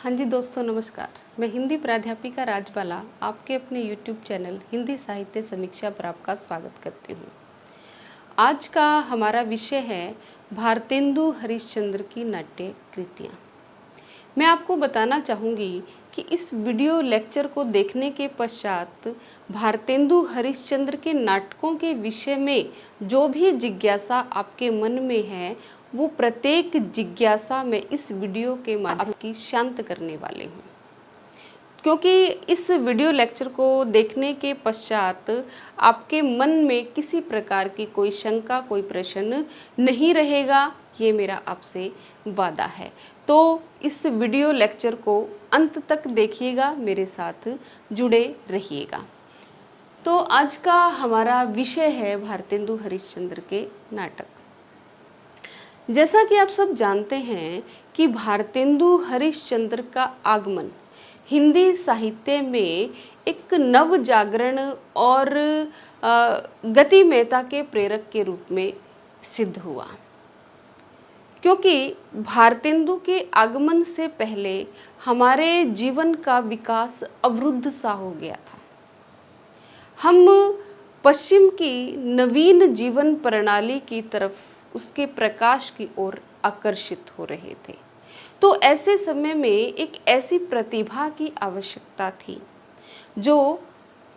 हाँ जी दोस्तों, नमस्कार। मैं हिंदी प्राध्यापिका राजबाला आपके अपने YouTube चैनल हिंदी साहित्य समीक्षा पर आपका स्वागत करती हूँ। आज का हमारा विषय है भारतेंदु हरिश्चंद्र की नाट्य कृतियाँ। मैं आपको बताना चाहूँगी कि इस वीडियो लेक्चर को देखने के पश्चात भारतेंदु हरिश्चंद्र के नाटकों के विषय में जो भी जिज्ञासा आपके मन में है, वो प्रत्येक जिज्ञासा मैं इस वीडियो के माध्यम की शांत करने वाले हूँ। क्योंकि इस वीडियो लेक्चर को देखने के पश्चात आपके मन में किसी प्रकार की कोई शंका, कोई प्रश्न नहीं रहेगा, ये मेरा आपसे वादा है। तो इस वीडियो लेक्चर को अंत तक देखिएगा, मेरे साथ जुड़े रहिएगा। तो आज का हमारा विषय है भारतेंदु हरिश्चंद्र के नाटक। जैसा कि आप सब जानते हैं कि भारतेंदु हरिश्चंद्र का आगमन हिंदी साहित्य में एक नव जागरण और गतिमयता के प्रेरक के रूप में सिद्ध हुआ, क्योंकि भारतेंदु के आगमन से पहले हमारे जीवन का विकास अवरुद्ध सा हो गया था। हम पश्चिम की नवीन जीवन प्रणाली की तरफ, उसके प्रकाश की ओर आकर्षित हो रहे थे। तो ऐसे समय में एक ऐसी प्रतिभा की आवश्यकता थी जो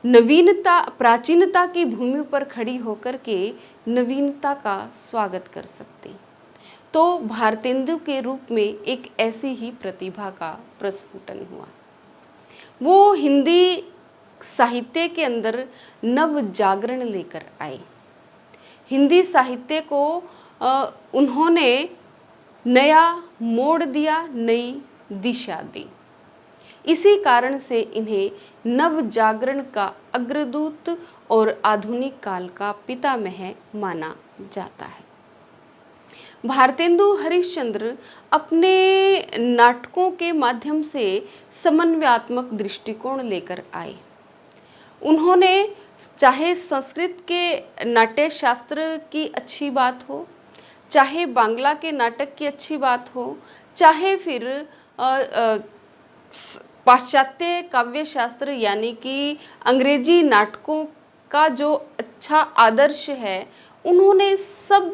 नवीनता, प्राचीनता की भूमि पर खड़ी होकर के नवीनता का स्वागत कर सकती। तो भारतेंदु के रूप में एक ऐसी ही प्रतिभा का प्रस्फुटन हुआ। वो हिंदी साहित्य के अंदर नव जागरण लेकर आए। हिंदी साहित्य को उन्होंने नया मोड़ दिया, नई दिशा दी। इसी कारण से इन्हें नव जागरण का अग्रदूत और आधुनिक काल का पितामह माना जाता है। भारतेंदु हरिश्चंद्र अपने नाटकों के माध्यम से समन्वयात्मक दृष्टिकोण लेकर आए। उन्होंने चाहे संस्कृत के नाट्य शास्त्र की अच्छी बात हो, चाहे बांग्ला के नाटक की अच्छी बात हो, चाहे फिर पाश्चात्य काव्य शास्त्र यानी कि अंग्रेजी नाटकों का जो अच्छा आदर्श है, उन्होंने सब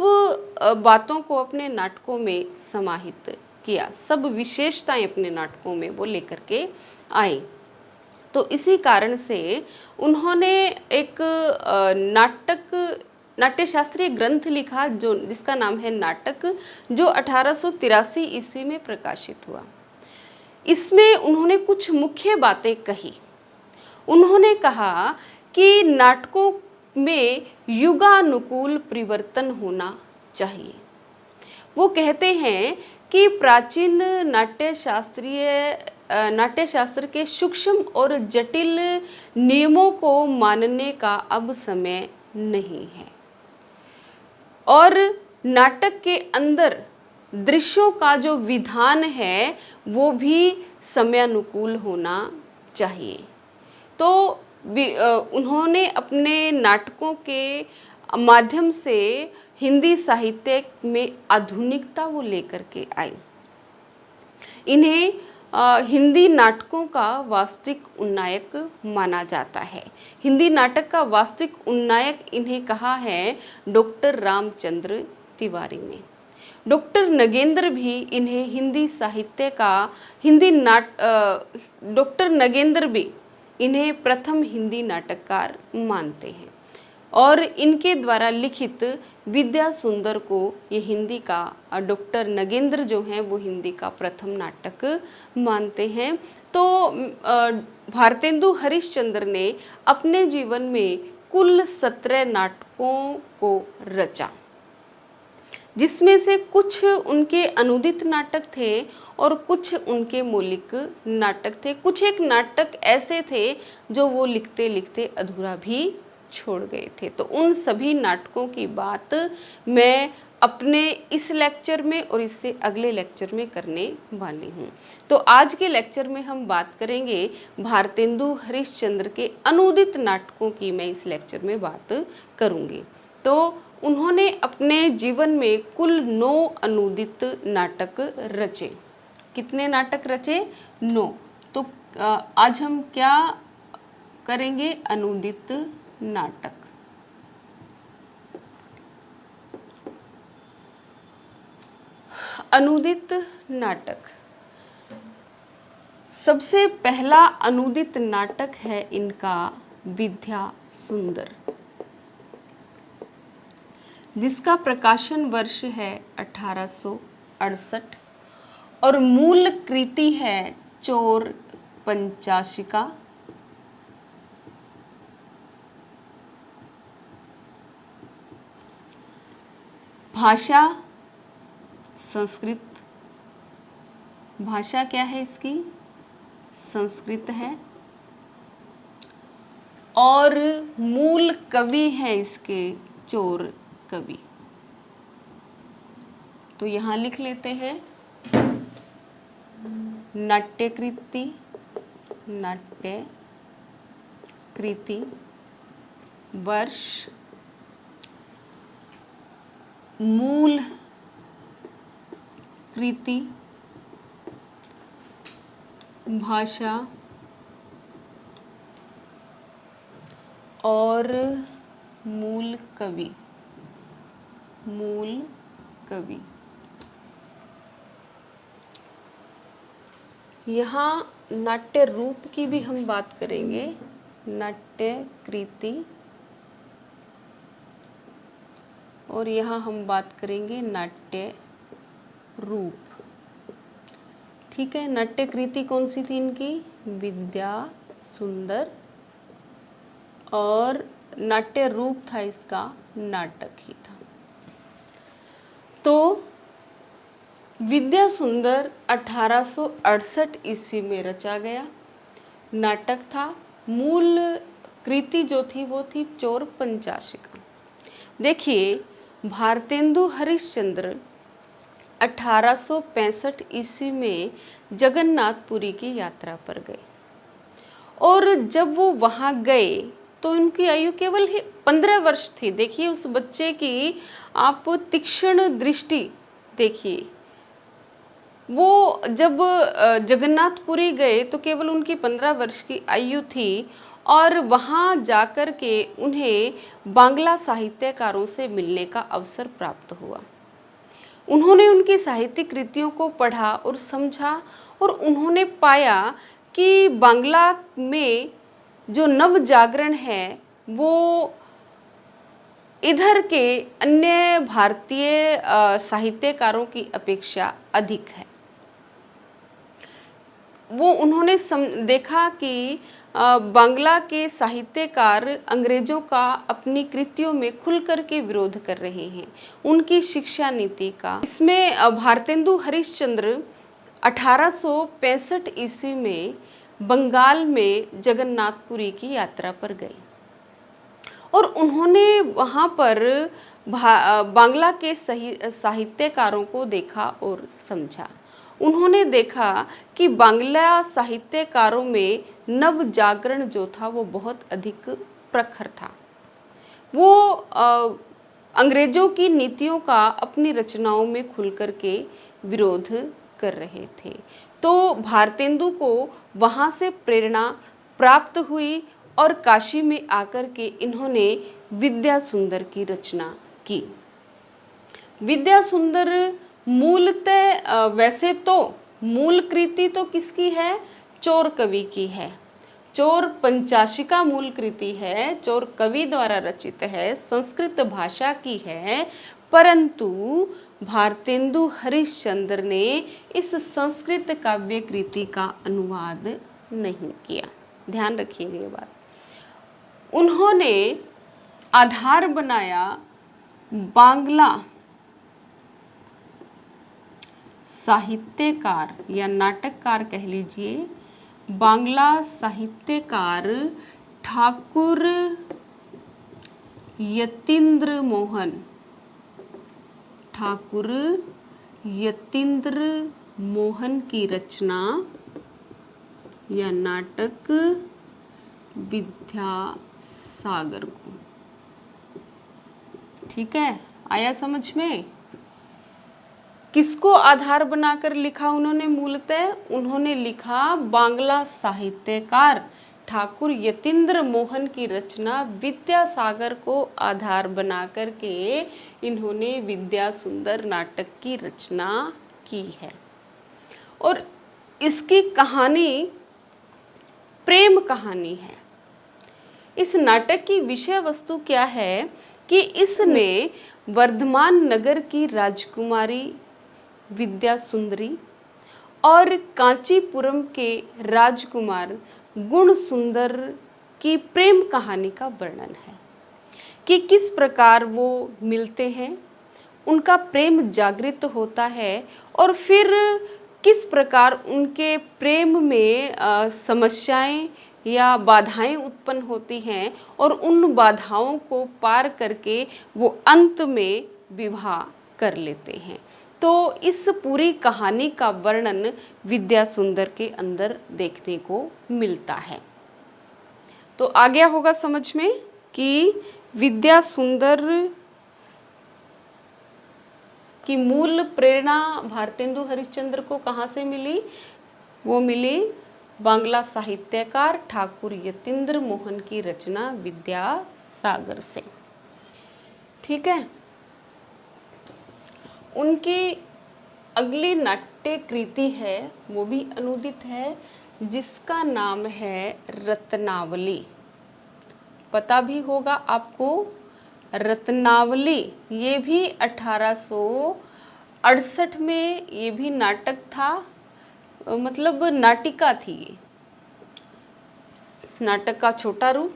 बातों को अपने नाटकों में समाहित किया। सब विशेषताएं अपने नाटकों में वो लेकर के आए। तो इसी कारण से उन्होंने एक नाट्यशास्त्रीय ग्रंथ लिखा जो जिसका नाम है नाटक, जो 1883 ईस्वी में प्रकाशित हुआ। इसमें उन्होंने कुछ मुख्य बातें कही। उन्होंने कहा कि नाटकों में युगानुकूल परिवर्तन होना चाहिए। वो कहते हैं कि प्राचीन नाट्यशास्त्र के सूक्ष्म और जटिल नियमों को मानने का अब समय नहीं है, और नाटक के अंदर दृश्यों का जो विधान है वो भी समयानुकूल होना चाहिए। तो उन्होंने अपने नाटकों के माध्यम से हिंदी साहित्य में आधुनिकता वो लेकर के आई। इन्हें हिंदी नाटकों का वास्तविक उन्नायक माना जाता है। हिंदी नाटक का वास्तविक उन्नायक इन्हें कहा है डॉक्टर रामचंद्र तिवारी ने। डॉक्टर नगेंद्र भी इन्हें हिंदी साहित्य का डॉक्टर नगेंद्र भी इन्हें प्रथम हिंदी नाटककार मानते हैं, और इनके द्वारा लिखित विद्या सुंदर को ये हिंदी का, डॉक्टर नगेंद्र जो हैं वो हिंदी का प्रथम नाटक मानते हैं। तो भारतेंदु हरिश्चंद्र ने अपने जीवन में कुल 17 नाटकों को रचा, जिसमें से कुछ उनके अनूदित नाटक थे और कुछ उनके मौलिक नाटक थे। कुछ एक नाटक ऐसे थे जो वो लिखते लिखते अधूरा भी छोड़ गए थे। तो उन सभी नाटकों की बात मैं अपने इस लेक्चर में और इससे अगले लेक्चर में करने वाली हूँ। तो आज के लेक्चर में हम बात करेंगे भारतेंदु हरिश्चंद्र के अनूदित नाटकों की। मैं इस लेक्चर में बात करूँगी। तो उन्होंने अपने जीवन में कुल 9 अनूदित नाटक रचे। कितने नाटक रचे? 9। तो आज हम क्या करेंगे? अनूदित नाटक। अनूदित नाटक, सबसे पहला अनूदित नाटक है इनका विद्या सुंदर, जिसका प्रकाशन वर्ष है 1868 और मूल कृति है चोर पंचाशिका। भाषा संस्कृत, भाषा क्या है इसकी? संस्कृत है। और मूल कवि है इसके चोर कवि। तो यहां लिख लेते हैं नाट्यकृति, नाट्यकृति वर्ष, मूल कृति, भाषा और मूल कवि। मूल कवि। यहाँ नाट्य रूप की भी हम बात करेंगे, नाट्यकृति, और यहाँ हम बात करेंगे नाट्य रूप। ठीक है, नाट्यकृति कौन सी थी इनकी? विद्या सुंदर। और नाट्य रूप था इसका नाटक ही था। तो विद्या सुंदर 1868 ईस्वी में रचा गया नाटक था। मूल कृति जो थी वो थी चोर पंचाशिका। देखिए, भारतेंदु हरिश्चंद्र 1865 ईस्वी में जगन्नाथपुरी की यात्रा पर गए, और जब वो वहाँ गए तो उनकी आयु केवल 15 वर्ष थी। देखिए उस बच्चे की आप तीक्ष्ण दृष्टि देखिए। वो जब जगन्नाथपुरी गए तो केवल उनकी 15 वर्ष की आयु थी, और वहाँ जाकर के उन्हें बांग्ला साहित्यकारों से मिलने का अवसर प्राप्त हुआ। उन्होंने उनकी साहित्यिक कृतियों को पढ़ा और समझा, और उन्होंने पाया कि बांग्ला में जो नव जागरण है वो इधर के अन्य भारतीय साहित्यकारों की अपेक्षा अधिक है। वो उन्होंने देखा कि बांग्ला के साहित्यकार अंग्रेजों का अपनी कृतियों में खुल कर के विरोध कर रहे हैं, उनकी शिक्षा नीति का। इसमें भारतेंदु हरिश्चंद्र 1865 ईस्वी में बंगाल में जगन्नाथपुरी की यात्रा पर गए, और उन्होंने वहाँ पर बांग्ला के साहित्यकारों को देखा और समझा। उन्होंने देखा कि बांग्ला साहित्यकारों में नव जागरण जो था वो बहुत अधिक प्रखर था। वो अंग्रेजों की नीतियों का अपनी रचनाओं में खुल कर के विरोध कर रहे थे। तो भारतेंदु को वहाँ से प्रेरणा प्राप्त हुई, और काशी में आकर के इन्होंने विद्या सुंदर की रचना की। विद्या सुंदर मूलतः वैसे तो मूल कृति तो किसकी है? चोर कवि की है। चोर पंचाशिका मूल कृति है, चोर कवि द्वारा रचित है, संस्कृत भाषा की है, परंतु भारतेंदु हरिश्चंद्र ने इस संस्कृत काव्य कृति का अनुवाद नहीं किया। ध्यान रखिएगा ये बात। उन्होंने आधार बनाया बांग्ला साहित्यकार या नाटककार कह लीजिए, बांग्ला साहित्यकार ठाकुर यतीन्द्र मोहन की रचना या नाटक विद्यासागर को। ठीक है, आया समझ में? किसको आधार बनाकर लिखा उन्होंने? मूलतः उन्होंने लिखा बांग्ला साहित्यकार ठाकुर यतीन्द्र मोहन की रचना विद्यासागर को आधार बना करके इन्होंने विद्या सुंदर नाटक की रचना की है। और इसकी कहानी प्रेम कहानी है। इस नाटक की विषय वस्तु क्या है कि इसमें वर्धमान नगर की राजकुमारी विद्या सुंदरी और कांचीपुरम के राजकुमार गुण सुंदर की प्रेम कहानी का वर्णन है कि किस प्रकार वो मिलते हैं, उनका प्रेम जागृत होता है और फिर किस प्रकार उनके प्रेम में समस्याएं या बाधाएं उत्पन्न होती हैं और उन बाधाओं को पार करके वो अंत में विवाह कर लेते हैं। तो इस पूरी कहानी का वर्णन विद्या सुंदर के अंदर देखने को मिलता है। तो आ गया होगा समझ में कि विद्या सुंदर की मूल प्रेरणा भारतेंदु हरिश्चंद्र को कहाँ से मिली? वो मिली बांग्ला साहित्यकार ठाकुर यतीन्द्र मोहन की रचना विद्यासागर से। ठीक है। उनकी अगली नाट्य कृति है, वो भी अनुदित है, जिसका नाम है रत्नावली। पता भी होगा आपको, रत्नावली ये भी 1868 में ये भी नाटक था, मतलब नाटिका थी। ये नाटक का छोटा रूप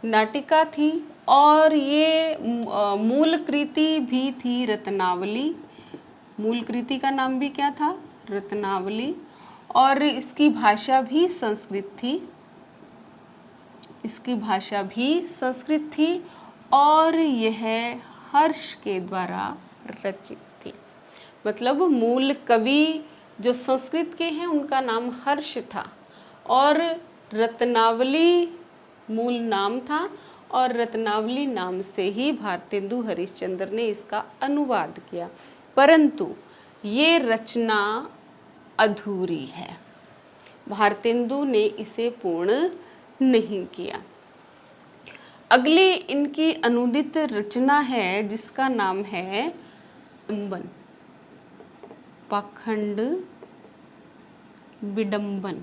नाटिका थी और ये मूल कृति भी थी रत्नावली। मूल कृति का नाम भी क्या था? रत्नावली। और इसकी भाषा भी संस्कृत थी। इसकी भाषा भी संस्कृत थी और यह हर्ष के द्वारा रचित थी। मतलब मूल कवि जो संस्कृत के हैं उनका नाम हर्ष था और रत्नावली मूल नाम था और रत्नावली नाम से ही भारतेंदु हरिश्चंद्र ने इसका अनुवाद किया, परंतु ये रचना अधूरी है। भारतेंदु ने इसे पूर्ण नहीं किया। अगली इनकी अनुदित रचना है जिसका नाम है विडंबन, पाखंड विडंबन,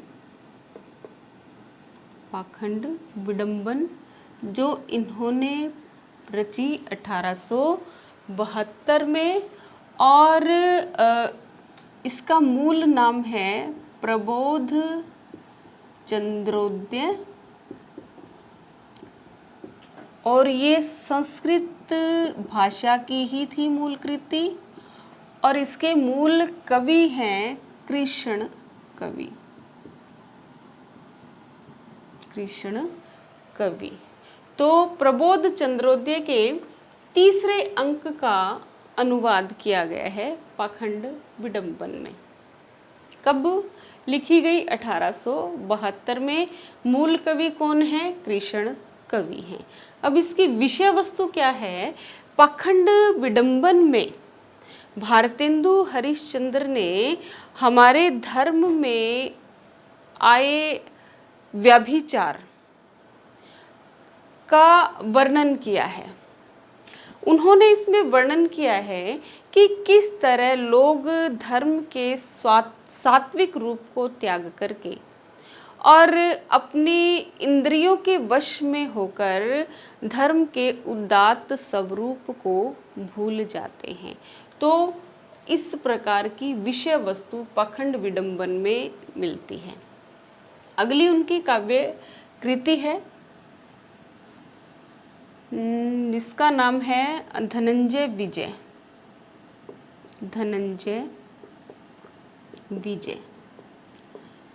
पाखंड विडंबन, जो इन्होंने रची 1872 में और इसका मूल नाम है प्रबोध चंद्रोदय और ये संस्कृत भाषा की ही थी मूल कृति और इसके मूल कवि हैं कृष्ण कवि। कृष्ण कवि। तो प्रबोध चंद्रोदय के तीसरे अंक का अनुवाद किया गया है पाखंड विडंबन में। कब लिखी गई? 1872 में। मूल कवि कौन है? कृष्ण कवि हैं। अब इसकी विषय वस्तु क्या है? पाखंड विडंबन में भारतेंदु हरिश्चंद्र ने हमारे धर्म में आए व्यभिचार का वर्णन किया है। उन्होंने इसमें वर्णन किया है कि किस तरह लोग धर्म के सात्विक रूप को त्याग करके और अपनी इंद्रियों के वश में होकर धर्म के उदात्त स्वरूप को भूल जाते हैं। तो इस प्रकार की विषय वस्तु पाखंड विडंबन में मिलती है। अगली उनकी काव्य कृति है जिसका नाम है धनंजय विजय। धनंजय विजय।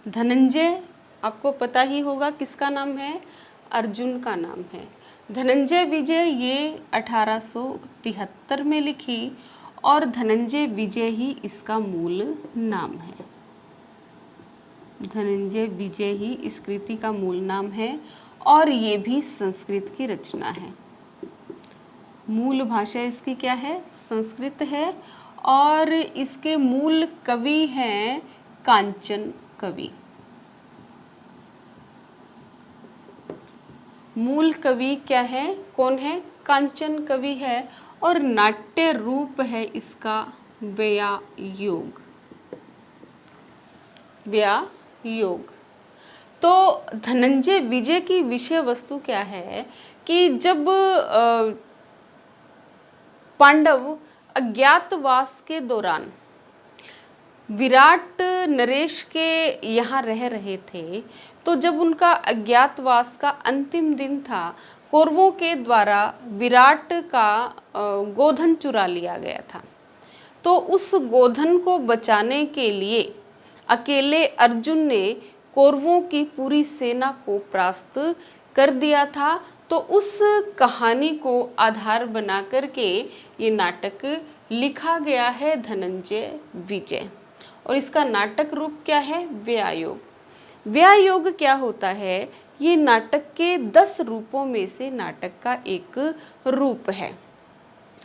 धनंजय आपको पता ही होगा किसका नाम है? अर्जुन का नाम है। धनंजय विजय ये 1873 में लिखी और धनंजय विजय ही इसका मूल नाम है। धनंजय विजय ही इस कृति का मूल नाम है और ये भी संस्कृत की रचना है। मूल भाषा इसकी क्या है? संस्कृत है और इसके मूल कवि हैं कांचन कवि। मूल कवि क्या है, कौन है, कांचन कवि है। और नाट्य रूप है इसका व्यायोग। व्यायोग। तो धनंजय विजय की विषय वस्तु क्या है कि जब पांडव अज्ञातवास के दौरान विराट नरेश के यहाँ रह रहे थे, तो जब उनका अज्ञातवास का अंतिम दिन था, कौरवों के द्वारा विराट का गोधन चुरा लिया गया था। तो उस गोधन को बचाने के लिए अकेले अर्जुन ने कौरवों की पूरी सेना को परास्त कर दिया था। तो उस कहानी को आधार बना करके ये नाटक लिखा गया है धनंजय विजय। और इसका नाटक रूप क्या है, व्यायोग। व्यायोग क्या होता है, ये नाटक के 10 रूपों में से नाटक का एक रूप है।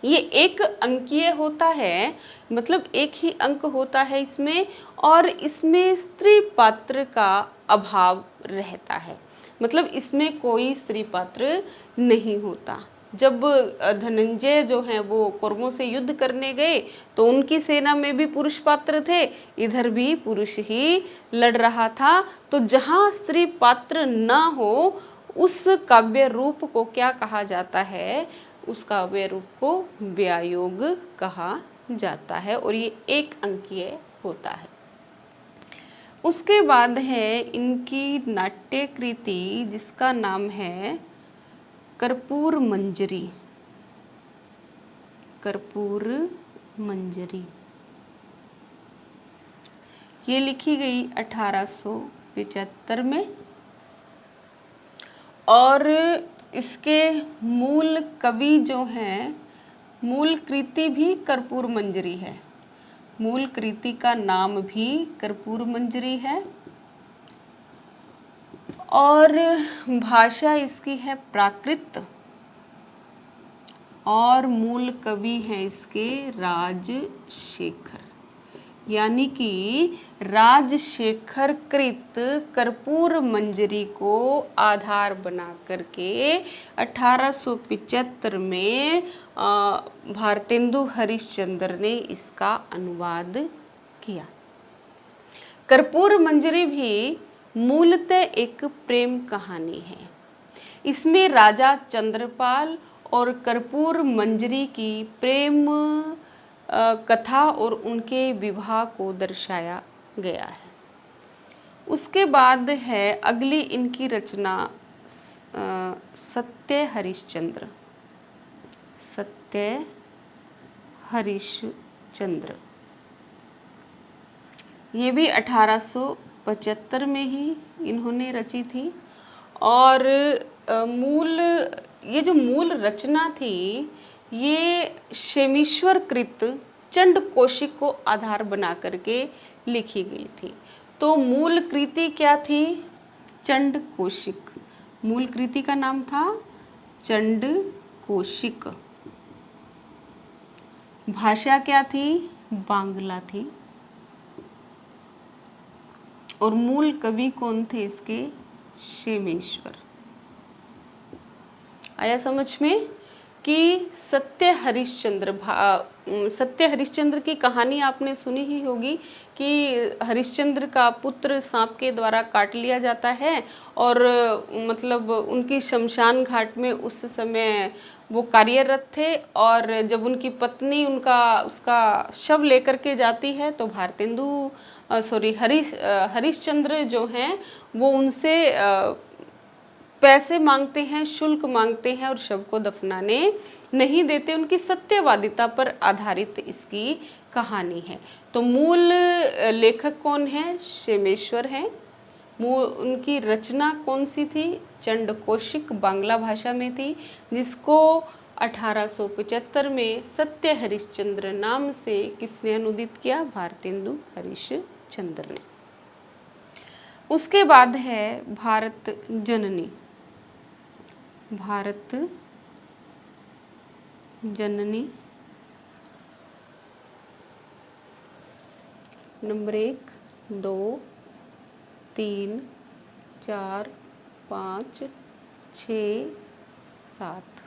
ये एक अंकीय होता है, मतलब एक ही अंक होता है इसमें, और इसमें स्त्री पात्र का अभाव रहता है, मतलब इसमें कोई स्त्री पात्र नहीं होता। जब धनंजय जो हैं वो कौरवों से युद्ध करने गए तो उनकी सेना में भी पुरुष पात्र थे, इधर भी पुरुष ही लड़ रहा था। तो जहाँ स्त्री पात्र ना हो उस काव्य रूप को क्या कहा जाता है, उस काव्य रूप को व्यायोग कहा जाता है, और ये एक अंकीय होता है। उसके बाद है इनकी नाट्य कृति जिसका नाम है कर्पूर मंजरी। कर्पूर मंजरी ये लिखी गई 1875 में, और इसके मूल कवि जो हैं, मूल कृति भी कर्पूर मंजरी है। मूल कृति का नाम भी कर्पूर मंजरी है, और भाषा इसकी है प्राकृत, और मूल कवि है इसके राजशेखर। यानी कि राजशेखर कृत कर्पूर मंजरी को आधार बना करके 1875 में भारतेंदु हरिश्चंद्र ने इसका अनुवाद किया। कर्पूर मंजरी भी मूलतः एक प्रेम कहानी है। इसमें राजा चंद्रपाल और कर्पूर मंजरी की प्रेम कथा और उनके विवाह को दर्शाया गया है। उसके बाद है अगली इनकी रचना सत्य हरिश्चंद्र। सत्य हरिश्चंद्र ये भी 1875 में ही इन्होंने रची थी। और ये जो मूल रचना थी ये क्षेमीश्वर कृत चंड कौशिक को आधार बना करके लिखी गई थी। तो मूल कृति क्या थी, चंड कौशिक। मूल कृति का नाम था चंड कौशिक। भाषा क्या थी, बांग्ला थी। और मूल कवि कौन थे इसके, क्षेमेश्वर। आया समझ में कि सत्य हरिश्चंद्र की कहानी आपने सुनी ही होगी कि हरिश्चंद्र का पुत्र सांप के द्वारा काट लिया जाता है, और मतलब उनकी शमशान घाट में उस समय वो कार्यरत थे, और जब उनकी पत्नी उसका शव लेकर के जाती है तो हरिश्चंद्र जो हैं वो उनसे पैसे मांगते हैं, शुल्क मांगते हैं, और शव को दफनाने नहीं देते। उनकी सत्यवादिता पर आधारित इसकी कहानी है। तो मूल लेखक कौन है, क्षेमेश्वर हैं। उनकी रचना कौन सी थी, चंड कौशिक बांग्ला भाषा में थी, जिसको 1875 में सत्य हरिश्चंद्र नाम से किसने अनुदित किया, भारतेंदु हरिश्चंद्र ने। उसके बाद है भारत जननी। भारत जननी नंबर 1, 2, 3, 4, 5, 6, 7।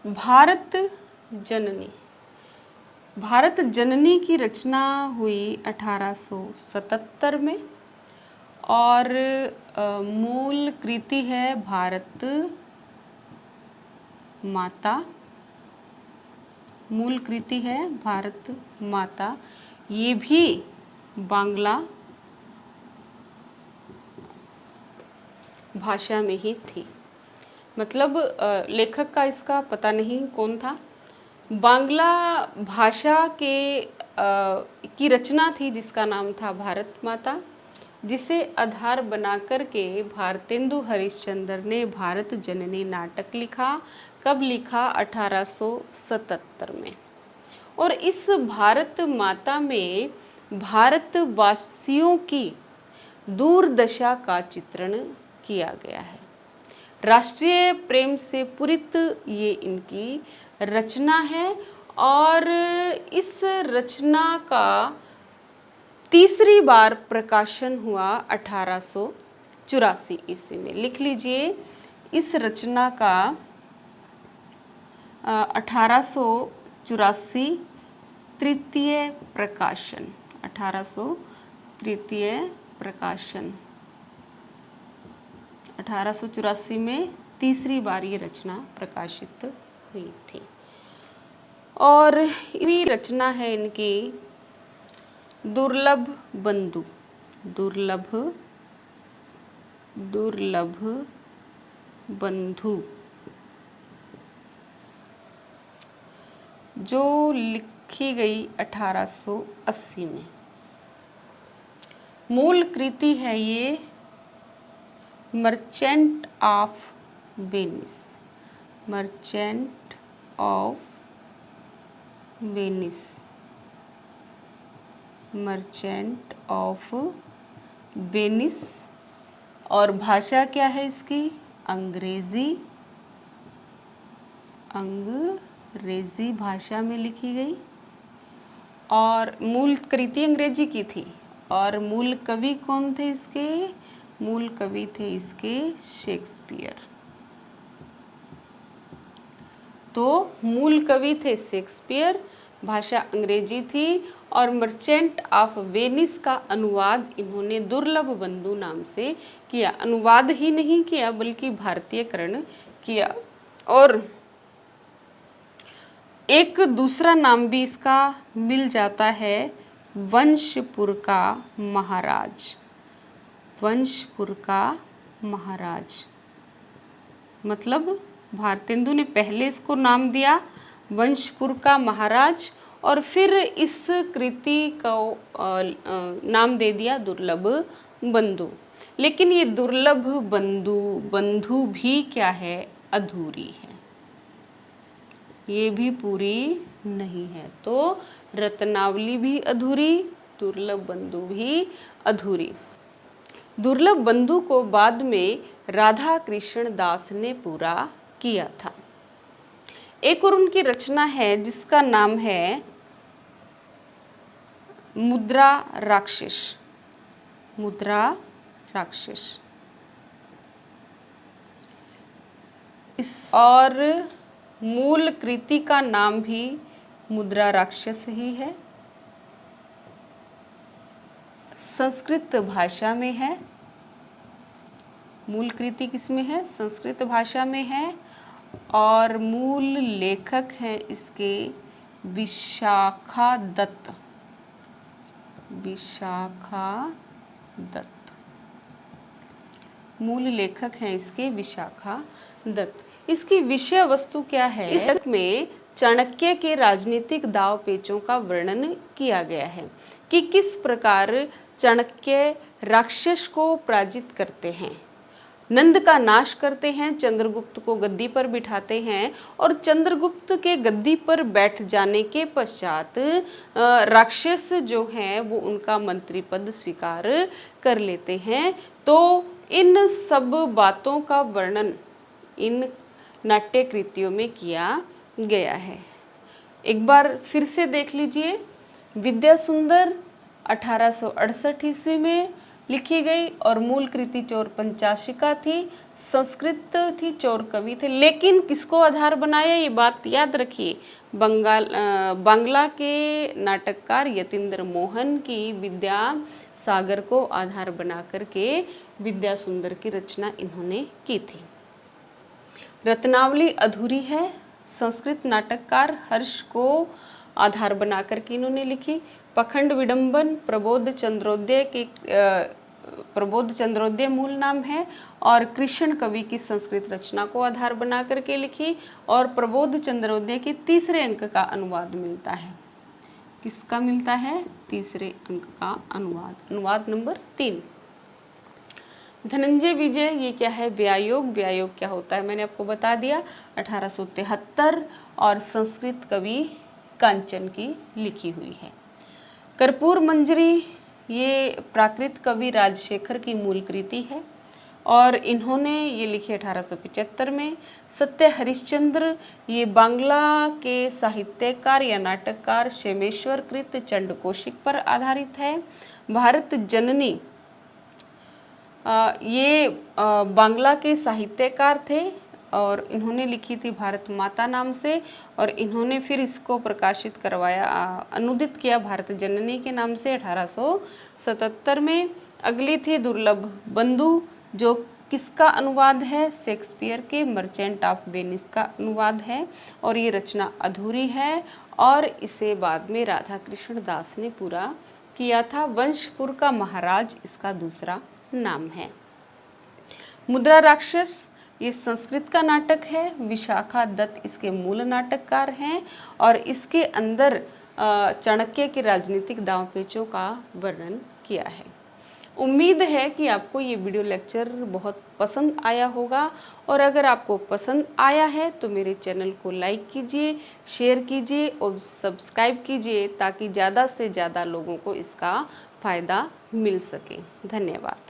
भारत जननी। भारत जननी की रचना हुई 1877 में और मूल कृति है भारत माता। मूल कृति है भारत माता। ये भी बांग्ला भाषा में ही थी। मतलब लेखक का इसका पता नहीं कौन था। बांग्ला भाषा के की रचना थी जिसका नाम था भारत माता, जिसे आधार बना करके भारतेंदु हरिश्चंद्र ने भारत जननी नाटक लिखा। कब लिखा? 1877 में। और इस भारत माता में भारतवासियों की दुर्दशा का चित्रण किया गया है। राष्ट्रीय प्रेम से पूरित ये इनकी रचना है और इस रचना का तीसरी बार प्रकाशन हुआ 1884 ईस्वी में। लिख लीजिए, इस रचना का 1884 तृतीय प्रकाशन। 1800 तृतीय प्रकाशन। 1884 में तीसरी बार ये रचना प्रकाशित हुई थी। और इसी रचना है इनकी दुर्लभ बंधु। दुर्लभ बंधु, जो लिखी गई 1880 में। मूल कृति है ये merchant of Venice. Merchant of Venice. Merchant of Venice. और भाषा क्या है इसकी? अंग्रेजी। अंग्रेजी भाषा में लिखी गई और मूल कृति अंग्रेजी की थी। और मूल कवि कौन थे इसके? मूल कवि थे इसके शेक्सपियर। तो मूल कवि थे शेक्सपियर, भाषा अंग्रेजी थी और मर्चेंट ऑफ वेनिस का अनुवाद इन्होंने दुर्लभ बंधु नाम से किया। अनुवाद ही नहीं किया बल्कि भारतीयकरण किया। और एक दूसरा नाम भी इसका मिल जाता है, वंशपुर का महाराज। वंशपुर का महाराज। मतलब भारतेंदु ने पहले इसको नाम दिया वंशपुर का महाराज और फिर इस कृति को नाम दे दिया दुर्लभ बंधु। लेकिन ये दुर्लभ बंधु भी क्या है? अधूरी है। ये भी पूरी नहीं है। तो रत्नावली भी अधूरी, दुर्लभ बंधु भी अधूरी। दुर्लभ बंधु को बाद में राधा कृष्ण दास ने पूरा किया था। एक और उनकी रचना है जिसका नाम है मुद्रा राक्षस। मुद्रा राक्षस। इस और मूल कृति का नाम भी मुद्रा राक्षस ही है। संस्कृत भाषा में है। मूल कृति किसमें है? संस्कृत भाषा में है। और मूल लेखक हैं इसके विशाखा दत्त। विशाखा दत्त मूल लेखक हैं इसके विशाखा दत्त। इसकी विषय वस्तु क्या है? इसमें चाणक्य के राजनीतिक दाव पेचों का वर्णन किया गया है कि किस प्रकार चाणक्य राक्षस को पराजित करते हैं, नंद का नाश करते हैं, चंद्रगुप्त को गद्दी पर बिठाते हैं और चंद्रगुप्त के गद्दी पर बैठ जाने के पश्चात राक्षस जो हैं वो उनका मंत्री पद स्वीकार कर लेते हैं। तो इन सब बातों का वर्णन इन नाट्य कृतियों में किया गया है। एक बार फिर से देख लीजिए, विद्या सुंदर 1868 ईस्वी में लिखी गई और मूल कृति चोर पंचाशिका थी। संस्कृत थी, चोर कवि थे, लेकिन किसको आधार बनाया ये बात याद रखिए। बांग्ला के नाटककार यतीन्द्र मोहन की विद्या सागर को आधार बना करके विद्या सुंदर की रचना इन्होंने की थी। रत्नावली अधूरी है, संस्कृत नाटककार हर्ष को आधार बना करके इन्होंने लिखी। पखंड विडंबन प्रबोध चंद्रोदय मूल नाम है और कृष्ण कवि की संस्कृत रचना को आधार बना करके लिखी और प्रबोध चंद्रोदय के तीसरे अंक का अनुवाद मिलता है। किसका मिलता है? तीसरे अंक का अनुवाद नंबर 3। धनंजय विजय, ये क्या है? व्यायोग। व्यायोग क्या होता है मैंने आपको बता दिया, 1873 और संस्कृत कवि कांचन की लिखी हुई है। कर्पूर मंजरी, ये प्राकृत कवि राजशेखर की मूल कृति है और इन्होंने ये लिखी 1875 में। सत्य हरिश्चंद्र, ये बांग्ला के साहित्यकार या नाटककार क्षेमेश्वर कृत चंडकोशिक पर आधारित है। भारत जननी, ये बांग्ला के साहित्यकार थे और इन्होंने लिखी थी भारत माता नाम से और इन्होंने फिर इसको प्रकाशित करवाया, अनुदित किया भारत जननी के नाम से 1877 में। अगली थी दुर्लभ बंधु, जो किसका अनुवाद है? शेक्सपियर के मर्चेंट ऑफ वेनिस का अनुवाद है और ये रचना अधूरी है और इसे बाद में राधा कृष्ण दास ने पूरा किया था। वंशपुर का महाराज इसका दूसरा नाम है। मुद्रा राक्षस, ये संस्कृत का नाटक है। विशाखा दत्त इसके मूल नाटककार हैं और इसके अंदर चाणक्य के राजनीतिक दांवपेचों का वर्णन किया है। उम्मीद है कि आपको ये वीडियो लेक्चर बहुत पसंद आया होगा और अगर आपको पसंद आया है तो मेरे चैनल को लाइक कीजिए, शेयर कीजिए और सब्सक्राइब कीजिए ताकि ज़्यादा से ज़्यादा लोगों को इसका फ़ायदा मिल सके। धन्यवाद।